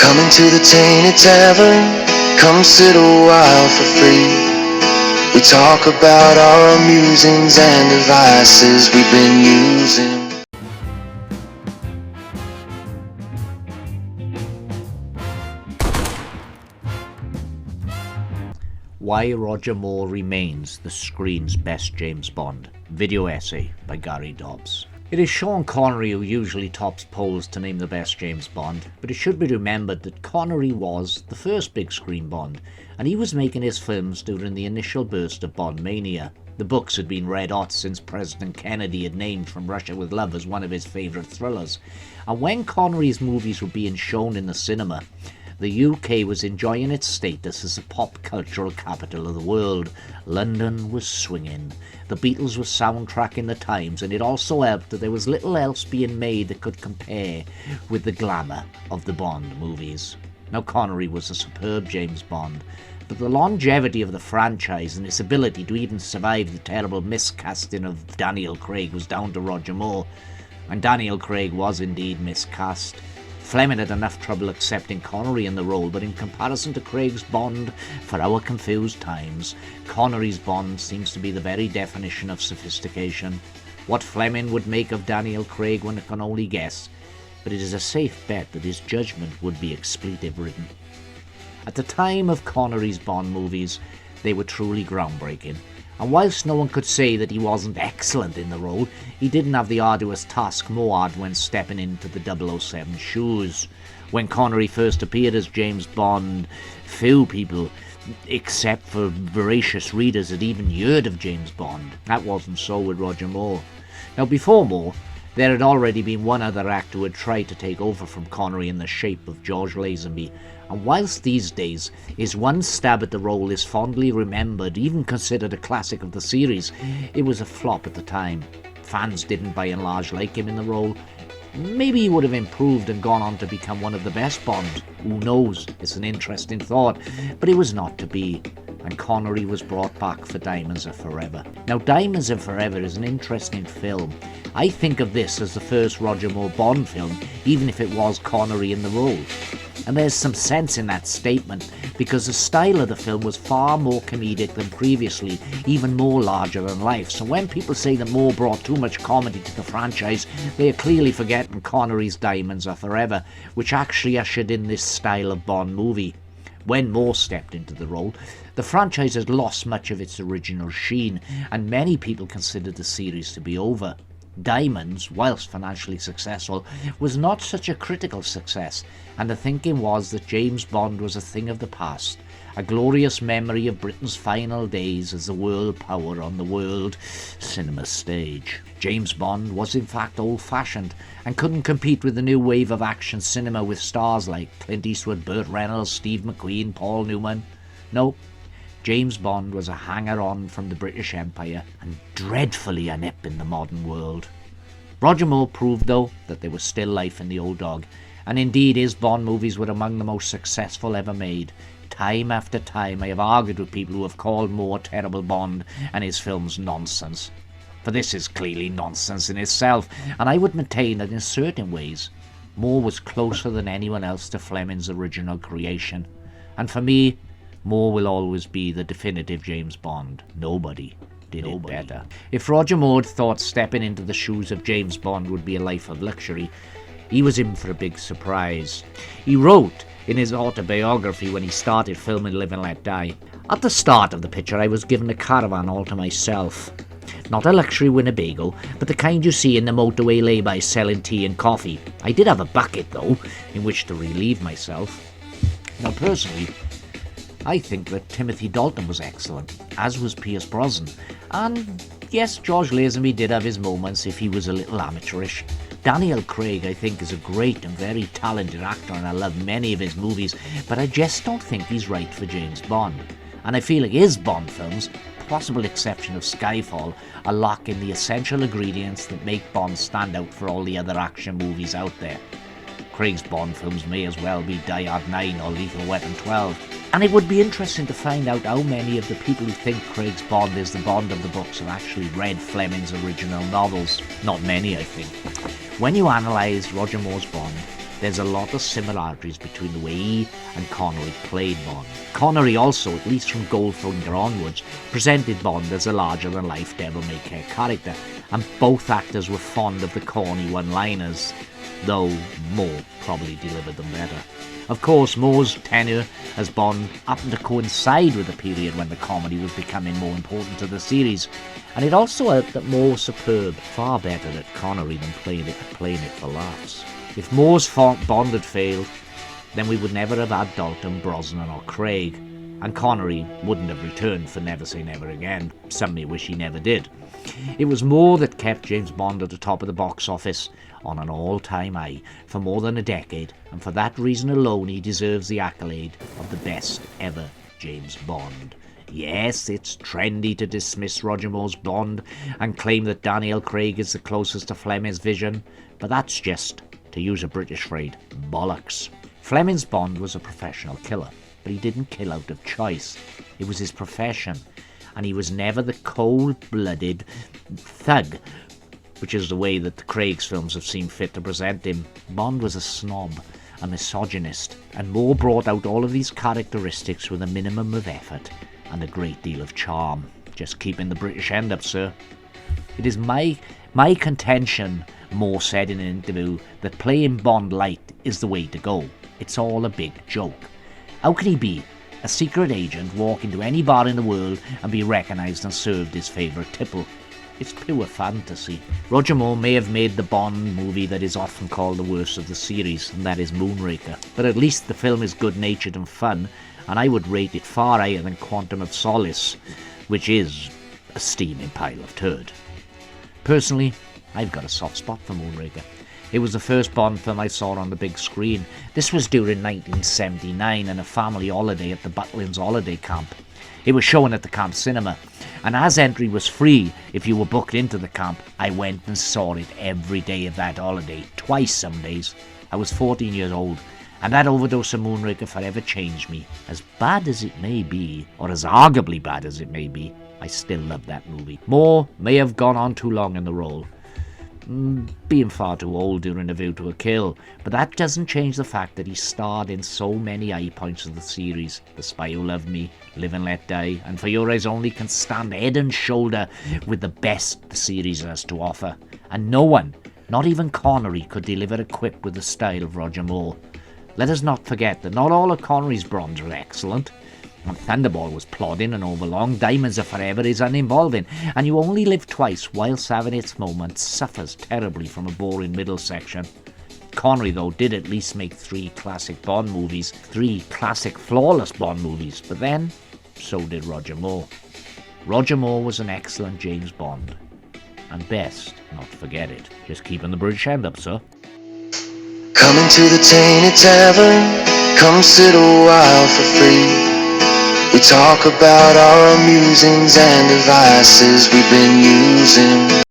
Coming to the Tainted Tavern, come sit a while for free. We talk about our musings and devices we've been using. Why Roger Moore Remains the Screen's Best James Bond. Video essay by Gary Dobbs. It is Sean Connery who usually tops polls to name the best James Bond, but it should be remembered that Connery was the first big screen Bond, and he was making his films during the initial burst of Bond mania. The books had been red hot since President Kennedy had named From Russia With Love as one of his favourite thrillers, and when Connery's movies were being shown in the cinema, the UK was enjoying its status as the pop cultural capital of the world. London was swinging. The Beatles were soundtracking the times, and it also helped that there was little else being made that could compare with the glamour of the Bond movies. Now, Connery was a superb James Bond, but the longevity of the franchise and its ability to even survive the terrible miscasting of Daniel Craig was down to Roger Moore. And Daniel Craig was indeed miscast. Fleming had enough trouble accepting Connery in the role, but in comparison to Craig's Bond for our confused times, Connery's Bond seems to be the very definition of sophistication. What Fleming would make of Daniel Craig one can only guess, but it is a safe bet that his judgment would be expletive-ridden. At the time of Connery's Bond movies, they were truly groundbreaking. And whilst no one could say that he wasn't excellent in the role, he didn't have the arduous task Moore had when stepping into the 007 shoes. When Connery first appeared as James Bond, few people, except for voracious readers, had even heard of James Bond. That wasn't so with Roger Moore. Now, before Moore, there had already been one other actor who had tried to take over from Connery in the shape of George Lazenby, and whilst these days his one stab at the role is fondly remembered, even considered a classic of the series, it was a flop at the time. Fans didn't by and large like him in the role. Maybe he would have improved and gone on to become one of the best Bonds. Who knows? It's an interesting thought, but it was not to be, and Connery was brought back for Diamonds Are Forever. Now, Diamonds Are Forever is an interesting film. I think of this as the first Roger Moore Bond film, even if it was Connery in the role. And there's some sense in that statement, because the style of the film was far more comedic than previously, even more larger than life. So when people say that Moore brought too much comedy to the franchise, they are clearly forgetting Connery's Diamonds Are Forever, which actually ushered in this style of Bond movie. When Moore stepped into the role, the franchise had lost much of its original sheen, and many people considered the series to be over. Diamonds, whilst financially successful, was not such a critical success, and the thinking was that James Bond was a thing of the past, a glorious memory of Britain's final days as the world power on the world cinema stage. James Bond was in fact old-fashioned and couldn't compete with the new wave of action cinema with stars like Clint Eastwood, Burt Reynolds, Steve McQueen, Paul Newman. No, James Bond was a hanger-on from the British Empire and dreadfully inept in the modern world. Roger Moore proved, though, that there was still life in the old dog, and indeed his Bond movies were among the most successful ever made. Time after time I have argued with people who have called Moore terrible Bond and his films nonsense. For this is clearly nonsense in itself, and I would maintain that in certain ways, Moore was closer than anyone else to Fleming's original creation. And for me, Moore will always be the definitive James Bond. Nobody did it better. If Roger Moore thought stepping into the shoes of James Bond would be a life of luxury, he was in for a big surprise. He wrote in his autobiography when he started filming Live and Let Die, "At the start of the picture I was given a caravan all to myself. Not a luxury Winnebago, but the kind you see in the motorway lay-bys selling tea and coffee. I did have a bucket, though, in which to relieve myself." Now, personally, I think that Timothy Dalton was excellent, as was Pierce Brosnan. And yes, George Lazenby did have his moments if he was a little amateurish. Daniel Craig, I think, is a great and very talented actor, and I love many of his movies, but I just don't think he's right for James Bond. And I feel like his Bond films, possible exception of Skyfall, are lacking the essential ingredients that make Bond stand out for all the other action movies out there. Craig's Bond films may as well be Die Hard 9 or Lethal Weapon 12. And it would be interesting to find out how many of the people who think Craig's Bond is the Bond of the books have actually read Fleming's original novels. Not many, I think. When you analyse Roger Moore's Bond, there's a lot of similarities between the way he and Connery played Bond. Connery also, at least from Goldfinger onwards, presented Bond as a larger-than-life devil-may-care character, and both actors were fond of the corny one-liners, though Moore probably delivered them better. Of course, Moore's tenure as Bond happened to coincide with a period when the comedy was becoming more important to the series, and it also helped that Moore was superb, far better at Connery than playing it for laughs. If Moore's Bond had failed, then we would never have had Dalton, Brosnan or Craig, and Connery wouldn't have returned for Never Say Never Again. Some may wish he never did. It was Moore that kept James Bond at the top of the box office on an all-time high for more than a decade, and for that reason alone he deserves the accolade of the best ever James Bond. Yes, it's trendy to dismiss Roger Moore's Bond and claim that Daniel Craig is the closest to Fleming's vision, but that's just, to use a British phrase, bollocks. Fleming's Bond was a professional killer, but he didn't kill out of choice. It was his profession, and he was never the cold-blooded thug, which is the way that the Craig's films have seen fit to present him. Bond was a snob, a misogynist, and Moore brought out all of these characteristics with a minimum of effort and a great deal of charm. Just keeping the British end up, sir. It is my contention, Moore said in an interview, that playing Bond light is the way to go. It's all a big joke. How can he be a secret agent, walk into any bar in the world and be recognised and served his favourite tipple? It's pure fantasy. Roger Moore may have made the Bond movie that is often called the worst of the series, and that is Moonraker. But at least the film is good-natured and fun, and I would rate it far higher than Quantum of Solace, which is a steaming pile of turd. Personally, I've got a soft spot for Moonraker. It was the first Bond film I saw on the big screen. This was during 1979 and a family holiday at the Butlins holiday camp. It was shown at the camp cinema, and as entry was free if you were booked into the camp, I went and saw it every day of that holiday, twice some days. I was 14 years old, and that overdose of Moonraker forever changed me. As bad as it may be, or as arguably bad as it may be, I still love that movie. Moore may have gone on too long in the role, being far too old during A View to a Kill, but that doesn't change the fact that he starred in so many high points of the series. The Spy Who Loved Me, Live and Let Die, and For Your Eyes Only can stand head and shoulder with the best the series has to offer, and no one, not even Connery, could deliver a quip with the style of Roger Moore. Let us not forget that not all of Connery's Bonds are excellent, and Thunderball was plodding and overlong, Diamonds Are Forever is uninvolving, and You Only Live Twice, whilst having its moments, suffers terribly from a boring middle section. Connery, though, did at least make 3 classic Bond movies, 3 classic flawless Bond movies, but then, so did Roger Moore. Roger Moore was an excellent James Bond, and best not forget it. Just keeping the British end up, sir. Coming to the Tainted Tavern, come sit a while for free. We talk about our musings and devices we've been using.